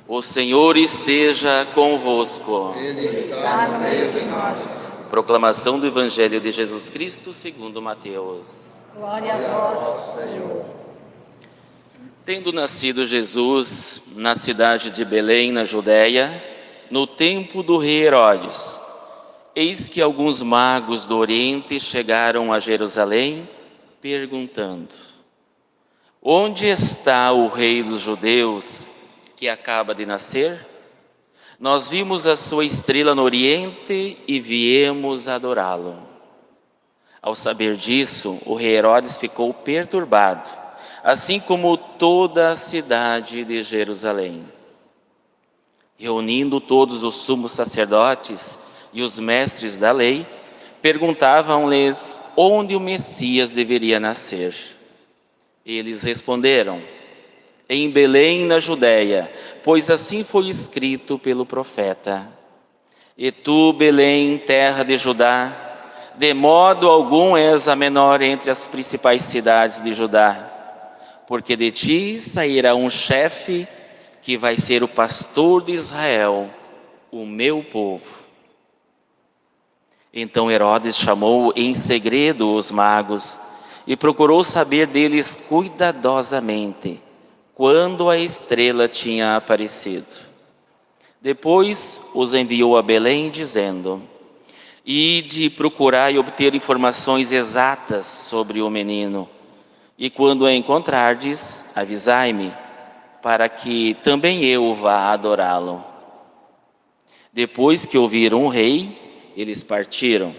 O Senhor esteja convosco. Ele está no meio de nós. Proclamação do Evangelho de Jesus Cristo segundo Mateus. Glória a vós, Senhor. Tendo nascido Jesus na cidade de Belém, na Judéia, no tempo do rei Herodes, eis que alguns magos do Oriente chegaram a Jerusalém, perguntando: onde está o rei dos judeus que acaba de nascer? Nós vimos a sua estrela no Oriente e viemos adorá-lo. Ao saber disso, o rei Herodes ficou perturbado, assim como toda a cidade de Jerusalém. Reunindo todos os sumos sacerdotes e os mestres da lei, perguntavam-lhes onde o Messias deveria nascer. Eles responderam: em Belém, na Judéia, pois assim foi escrito pelo profeta: e tu, Belém, terra de Judá, de modo algum és a menor entre as principais cidades de Judá, porque de ti sairá um chefe que vai ser o pastor de Israel, o meu povo. Então Herodes chamou em segredo os magos e procurou saber deles cuidadosamente quando a estrela tinha aparecido. Depois os enviou a Belém, dizendo: ide procurar e obter informações exatas sobre o menino, e quando a encontrardes, avisai-me, para que também eu vá adorá-lo. Depois que ouviram o rei, eles partiram.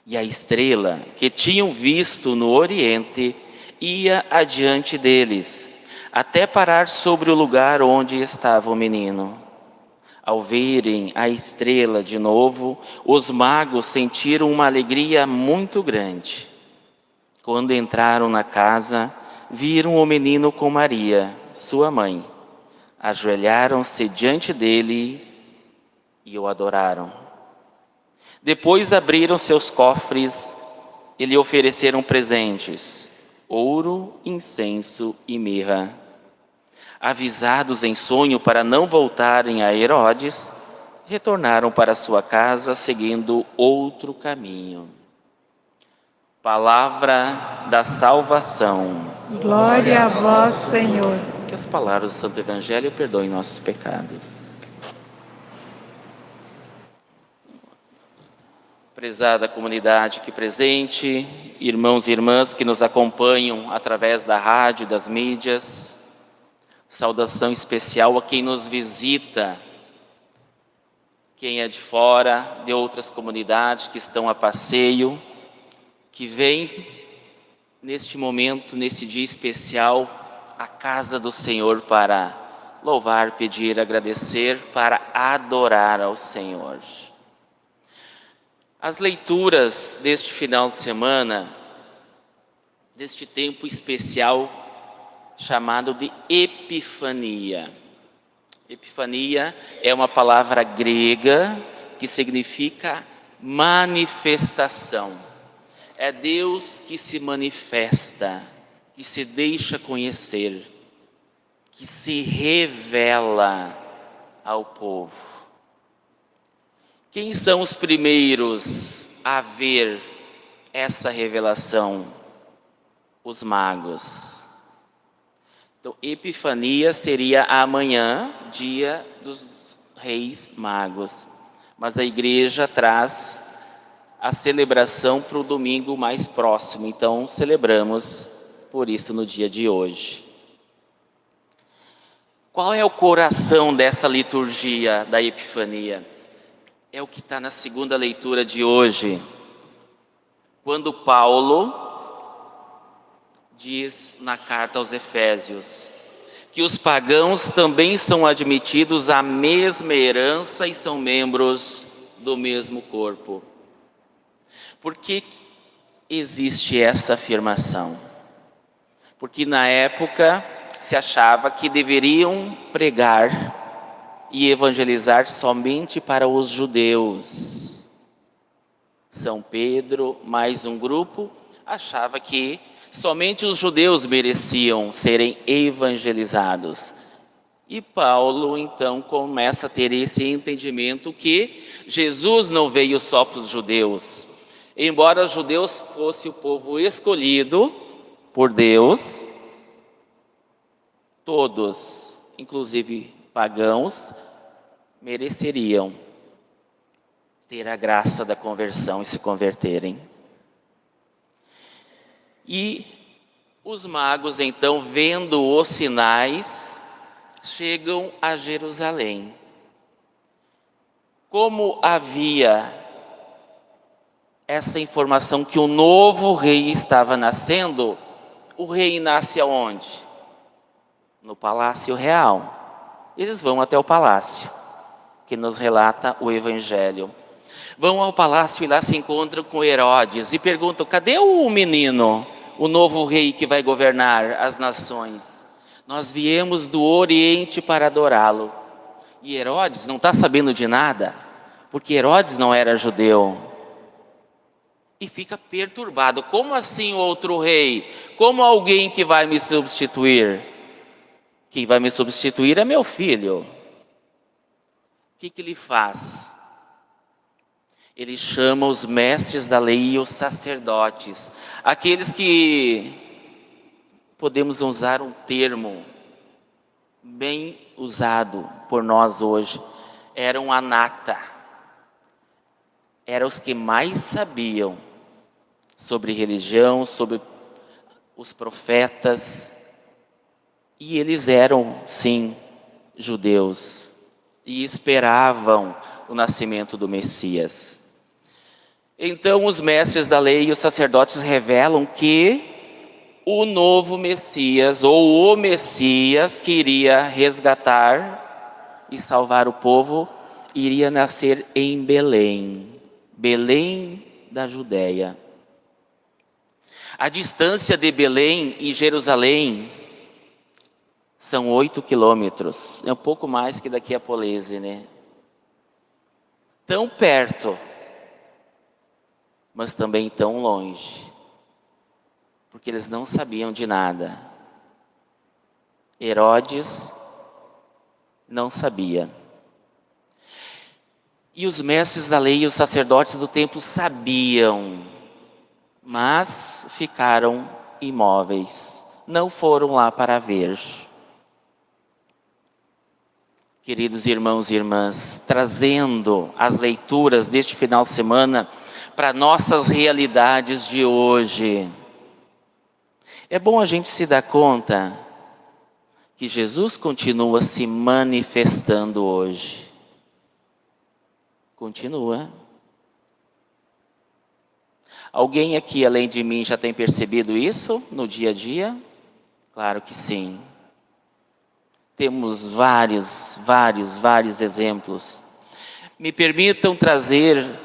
E a estrela que tinham visto no Oriente ia adiante deles, até parar sobre o lugar onde estava o menino. Ao verem a estrela de novo, os magos sentiram uma alegria muito grande. Quando entraram na casa, viram o menino com Maria, sua mãe. Ajoelharam-se diante dele e o adoraram. Depois abriram seus cofres e lhe ofereceram presentes: ouro, incenso e mirra. Avisados em sonho para não voltarem a Herodes, retornaram para sua casa seguindo outro caminho. Palavra da salvação. Glória a vós, Senhor. Que as palavras do Santo Evangelho perdoem nossos pecados. Prezada comunidade aqui presente, irmãos e irmãs que nos acompanham através da rádio, das mídias, saudação especial a quem nos visita, quem é de fora, de outras comunidades que estão a passeio, que vem neste momento, nesse dia especial, à casa do Senhor para louvar, pedir, agradecer, para adorar ao Senhor. As leituras deste final de semana, deste tempo especial chamado de Epifania. Epifania é uma palavra grega que significa manifestação. É Deus que se manifesta, que se deixa conhecer, que se revela ao povo. Quem são os primeiros a ver essa revelação? Os magos. Então, Epifania seria amanhã, dia dos Reis Magos. Mas a igreja traz a celebração para o domingo mais próximo. Então, celebramos por isso no dia de hoje. Qual é o coração dessa liturgia da Epifania? É o que está na segunda leitura de hoje, quando Paulo diz na carta aos Efésios que os pagãos também são admitidos à mesma herança e são membros do mesmo corpo. Por que existe essa afirmação? Porque na época se achava que deveriam pregar e evangelizar somente para os judeus. São Pedro, mais um grupo, achava que somente os judeus mereciam serem evangelizados. E Paulo, então, começa a ter esse entendimento que Jesus não veio só para os judeus. Embora os judeus fossem o povo escolhido por Deus, todos, inclusive pagãos, mereceriam ter a graça da conversão e se converterem. E os magos, então, vendo os sinais, chegam a Jerusalém. Como havia essa informação que o novo rei estava nascendo, o rei nasce aonde? No Palácio Real. Eles vão até o palácio, que nos relata o Evangelho. Vão ao palácio e lá se encontram com Herodes e perguntam: cadê o menino, o novo rei que vai governar as nações? Nós viemos do Oriente para adorá-lo. E Herodes não está sabendo de nada, porque Herodes não era judeu. E fica perturbado. Como assim outro rei? Como alguém que vai me substituir? Quem vai me substituir é meu filho. O que ele faz? Ele chama os mestres da lei e os sacerdotes, aqueles que, podemos usar um termo bem usado por nós hoje, eram a nata, eram os que mais sabiam sobre religião, sobre os profetas, e eles eram, sim, judeus, e esperavam o nascimento do Messias. Então os mestres da lei e os sacerdotes revelam que o novo Messias, ou o Messias que iria resgatar e salvar o povo, iria nascer em Belém, Belém da Judéia. A distância de Belém e Jerusalém são 8 quilômetros, é um pouco mais que daqui a Polese, né? Tão perto, mas também tão longe, porque eles não sabiam de nada. Herodes não sabia. E os mestres da lei e os sacerdotes do templo sabiam, mas ficaram imóveis, não foram lá para ver. Queridos irmãos e irmãs, trazendo as leituras deste final de semana para nossas realidades de hoje, é bom a gente se dar conta que Jesus continua se manifestando hoje. Continua. Alguém aqui, além de mim, já tem percebido isso no dia a dia? Claro que sim. Temos vários exemplos. Me permitam trazer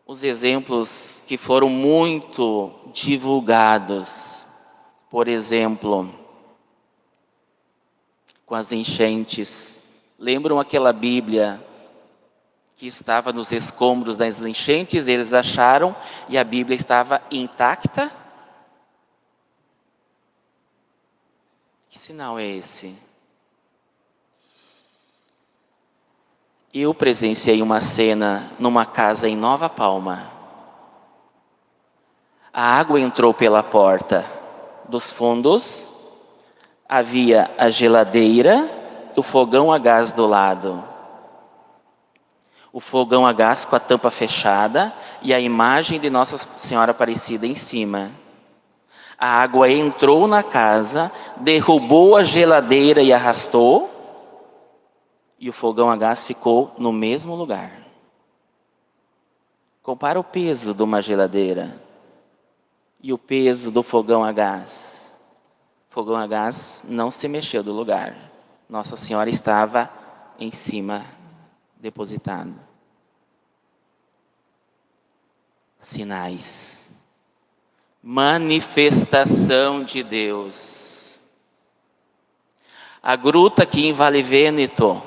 os exemplos que foram muito divulgados. Por exemplo, com as enchentes. Lembram aquela Bíblia que estava nos escombros das enchentes? Eles acharam e a Bíblia estava intacta? Que sinal é esse? Eu presenciei uma cena numa casa em Nova Palma. A água entrou pela porta dos fundos, havia a geladeira, o fogão a gás do lado. O fogão a gás com a tampa fechada e a imagem de Nossa Senhora Aparecida em cima. A água entrou na casa, derrubou a geladeira e arrastou, e o fogão a gás ficou no mesmo lugar. Compara o peso de uma geladeira e o peso do fogão a gás. O fogão a gás não se mexeu do lugar. Nossa Senhora estava em cima, depositado. Sinais. Manifestação de Deus. A gruta aqui em Vale Vêneto.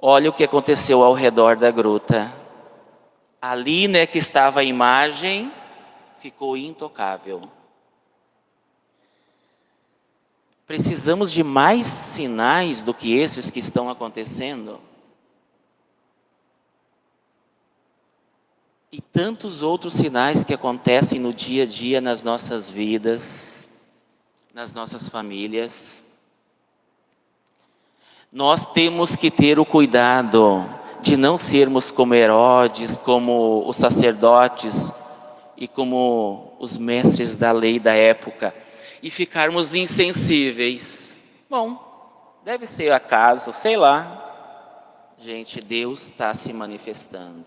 Olha o que aconteceu ao redor da gruta. Ali, né, que estava a imagem, ficou intocável. Precisamos de mais sinais do que esses que estão acontecendo? E tantos outros sinais que acontecem no dia a dia nas nossas vidas, nas nossas famílias. Nós temos que ter o cuidado de não sermos como Herodes, como os sacerdotes e como os mestres da lei da época, e ficarmos insensíveis. Bom, deve ser acaso, sei lá. Gente, Deus está se manifestando.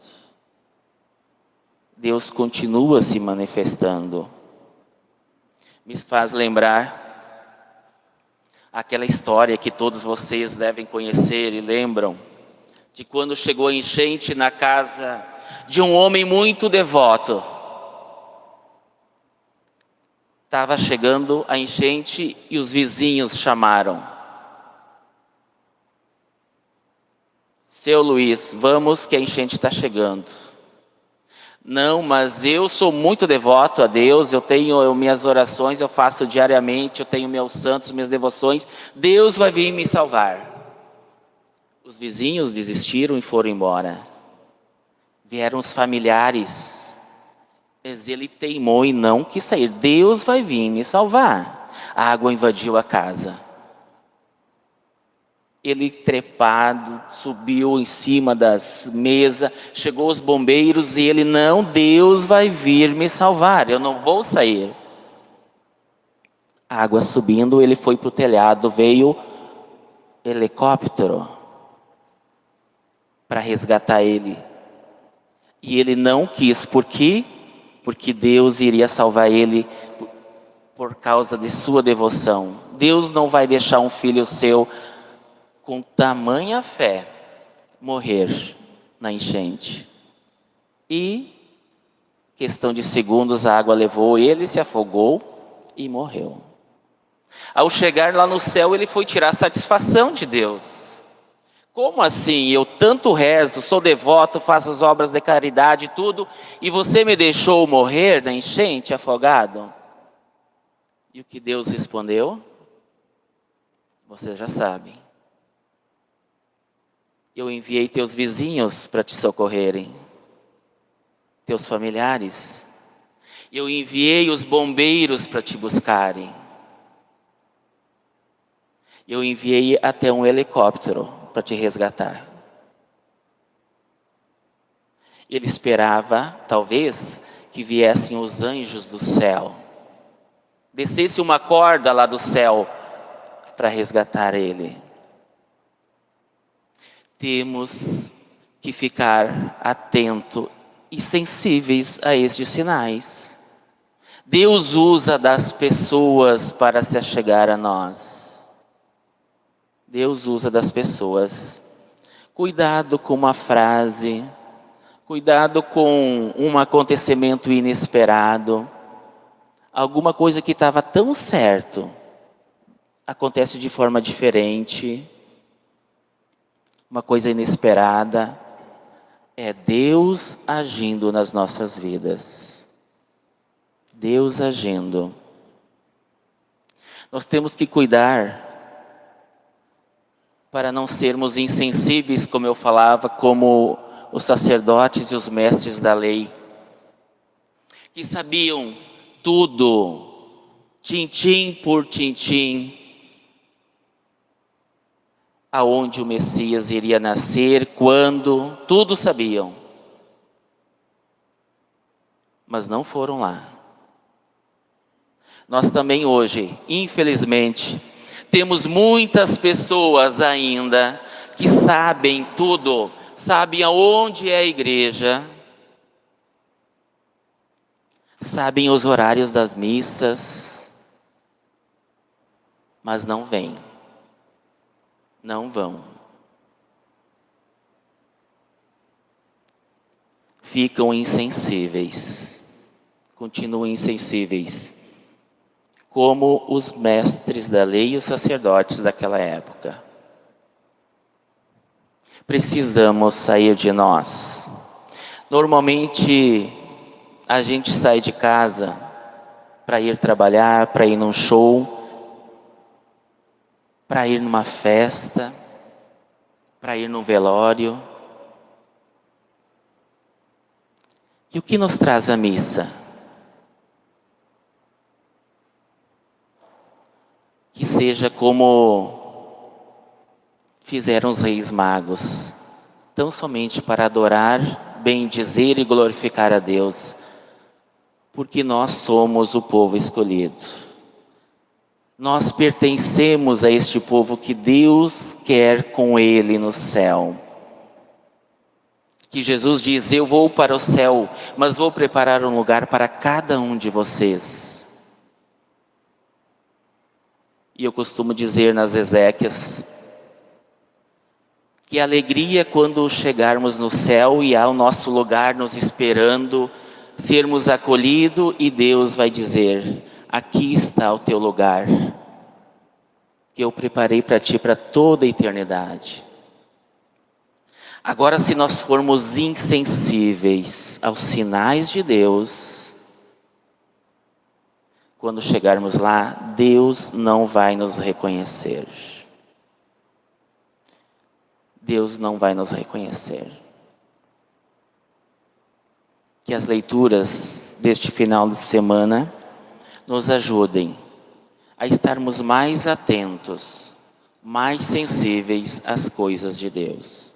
Deus continua se manifestando. Me faz lembrar aquela história que todos vocês devem conhecer e lembram, de quando chegou a enchente na casa de um homem muito devoto. Estava chegando a enchente e os vizinhos chamaram. Seu Luiz, vamos que a enchente está chegando. Não, mas eu sou muito devoto a Deus, eu tenho minhas orações, eu faço diariamente, eu tenho meus santos, minhas devoções. Deus vai vir me salvar. Os vizinhos desistiram e foram embora. Vieram os familiares. Mas ele teimou e não quis sair. Deus vai vir me salvar. A água invadiu a casa. Ele trepado, subiu em cima das mesas, chegou os bombeiros e ele, não, Deus vai vir me salvar, eu não vou sair. A água subindo, ele foi para o telhado, veio helicóptero para resgatar ele. E ele não quis, por quê? Porque Deus iria salvar ele por causa de sua devoção. Deus não vai deixar um filho seu com tamanha fé morrer na enchente. E, questão de segundos, a água levou ele, se afogou e morreu. Ao chegar lá no céu, ele foi tirar satisfação de Deus. Como assim? Eu tanto rezo, sou devoto, faço as obras de caridade e tudo, e você me deixou morrer na enchente, afogado? E o que Deus respondeu? Vocês já sabem. Eu enviei teus vizinhos para te socorrerem, teus familiares. Eu enviei os bombeiros para te buscarem. Eu enviei até um helicóptero para te resgatar. Ele esperava, talvez, que viessem os anjos do céu. Descesse uma corda lá do céu para resgatar ele. Temos que ficar atento e sensíveis a estes sinais. Deus usa das pessoas para se achegar a nós. Deus usa das pessoas. Cuidado com uma frase, cuidado com um acontecimento inesperado. Alguma coisa que estava tão certo, acontece de forma diferente. Uma coisa inesperada, é Deus agindo nas nossas vidas. Deus agindo. Nós temos que cuidar para não sermos insensíveis, como eu falava, como os sacerdotes e os mestres da lei, que sabiam tudo, tintim por tintim, aonde o Messias iria nascer, quando, tudo sabiam. Mas não foram lá. Nós também hoje, infelizmente, temos muitas pessoas ainda que sabem tudo, sabem aonde é a igreja, sabem os horários das missas, mas não vêm. Não vão. Ficam insensíveis. Continuam insensíveis. Como os mestres da lei e os sacerdotes daquela época. Precisamos sair de nós. Normalmente, a gente sai de casa para ir trabalhar, para ir num show. para ir numa festa, para ir num velório. E o que nos traz a missa? Que seja como fizeram os reis magos, tão somente para adorar, bendizer e glorificar a Deus, porque nós somos o povo escolhido. Nós pertencemos a este povo que Deus quer com Ele no céu. Que Jesus diz: eu vou para o céu, mas vou preparar um lugar para cada um de vocês. E eu costumo dizer nas exéquias que a alegria quando chegarmos no céu e há o nosso lugar nos esperando, sermos acolhidos e Deus vai dizer: aqui está o teu lugar, que eu preparei para ti para toda a eternidade. Agora, se nós formos insensíveis aos sinais de Deus, quando chegarmos lá, Deus não vai nos reconhecer. Deus não vai nos reconhecer. Que as leituras deste final de semana nos ajudem a estarmos mais atentos, mais sensíveis às coisas de Deus.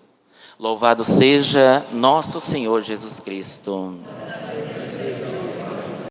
Louvado seja nosso Senhor Jesus Cristo.